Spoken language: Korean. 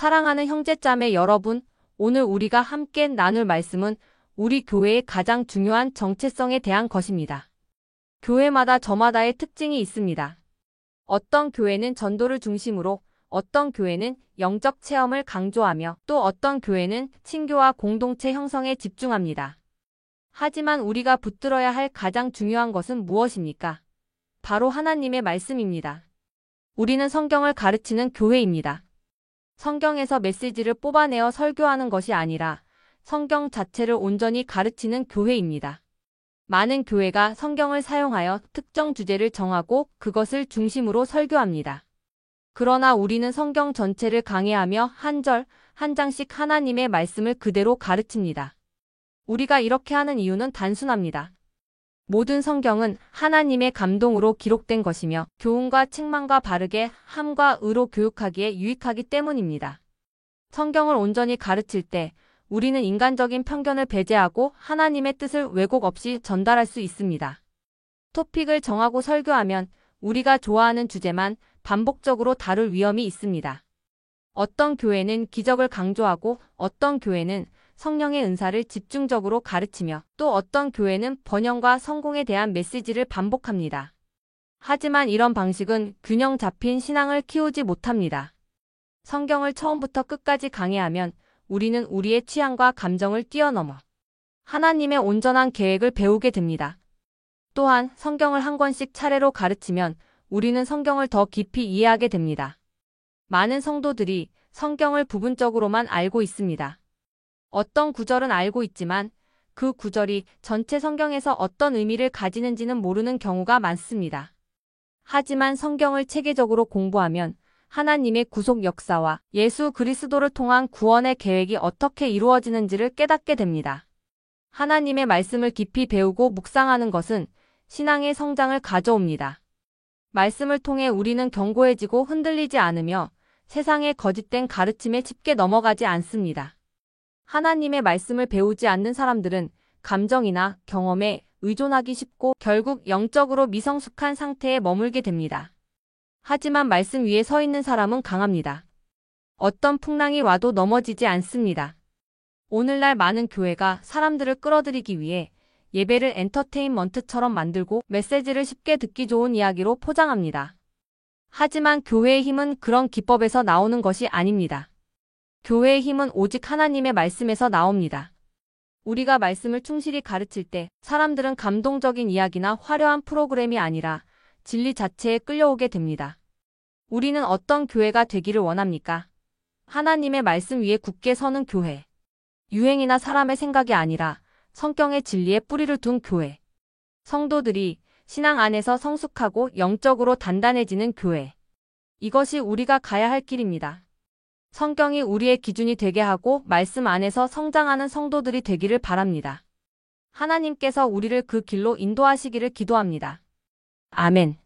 사랑하는 형제자매 여러분, 오늘 우리가 함께 나눌 말씀은 우리 교회의 가장 중요한 정체성에 대한 것입니다. 교회마다 저마다의 특징이 있습니다. 어떤 교회는 전도를 중심으로, 어떤 교회는 영적 체험을 강조하며 또 어떤 교회는 친교와 공동체 형성에 집중합니다. 하지만 우리가 붙들어야 할 가장 중요한 것은 무엇입니까? 바로 하나님의 말씀입니다. 우리는 성경을 가르치는 교회입니다. 성경에서 메시지를 뽑아내어 설교하는 것이 아니라 성경 자체를 온전히 가르치는 교회입니다. 많은 교회가 성경을 사용하여 특정 주제를 정하고 그것을 중심으로 설교합니다. 그러나 우리는 성경 전체를 강해하며 한 절, 한 장씩 하나님의 말씀을 그대로 가르칩니다. 우리가 이렇게 하는 이유는 단순합니다. 모든 성경은 하나님의 감동으로 기록된 것이며 교훈과 책망과 바르게 함과 의로 교육하기에 유익하기 때문입니다. 성경을 온전히 가르칠 때 우리는 인간적인 편견을 배제하고 하나님의 뜻을 왜곡 없이 전달할 수 있습니다. 토픽을 정하고 설교하면 우리가 좋아하는 주제만 반복적으로 다룰 위험이 있습니다. 어떤 교회는 기적을 강조하고 어떤 교회는 성령의 은사를 집중적으로 가르치며 또 어떤 교회는 번영과 성공에 대한 메시지를 반복합니다. 하지만 이런 방식은 균형 잡힌 신앙을 키우지 못합니다. 성경을 처음부터 끝까지 강해하면 우리는 우리의 취향과 감정을 뛰어넘어 하나님의 온전한 계획을 배우게 됩니다. 또한 성경을 한 권씩 차례로 가르치면 우리는 성경을 더 깊이 이해하게 됩니다. 많은 성도들이 성경을 부분적으로만 알고 있습니다. 어떤 구절은 알고 있지만 그 구절이 전체 성경에서 어떤 의미를 가지는지는 모르는 경우가 많습니다. 하지만 성경을 체계적으로 공부하면 하나님의 구속 역사와 예수 그리스도를 통한 구원의 계획이 어떻게 이루어지는지를 깨닫게 됩니다. 하나님의 말씀을 깊이 배우고 묵상하는 것은 신앙의 성장을 가져옵니다. 말씀을 통해 우리는 견고해지고 흔들리지 않으며 세상의 거짓된 가르침에 쉽게 넘어가지 않습니다. 하나님의 말씀을 배우지 않는 사람들은 감정이나 경험에 의존하기 쉽고 결국 영적으로 미성숙한 상태에 머물게 됩니다. 하지만 말씀 위에 서 있는 사람은 강합니다. 어떤 풍랑이 와도 넘어지지 않습니다. 오늘날 많은 교회가 사람들을 끌어들이기 위해 예배를 엔터테인먼트처럼 만들고 메시지를 쉽게 듣기 좋은 이야기로 포장합니다. 하지만 교회의 힘은 그런 기법에서 나오는 것이 아닙니다. 교회의 힘은 오직 하나님의 말씀에서 나옵니다. 우리가 말씀을 충실히 가르칠 때 사람들은 감동적인 이야기나 화려한 프로그램이 아니라 진리 자체에 끌려오게 됩니다. 우리는 어떤 교회가 되기를 원합니까? 하나님의 말씀 위에 굳게 서는 교회. 유행이나 사람의 생각이 아니라 성경의 진리에 뿌리를 둔 교회. 성도들이 신앙 안에서 성숙하고 영적으로 단단해지는 교회. 이것이 우리가 가야 할 길입니다. 성경이 우리의 기준이 되게 하고 말씀 안에서 성장하는 성도들이 되기를 바랍니다. 하나님께서 우리를 그 길로 인도하시기를 기도합니다. 아멘.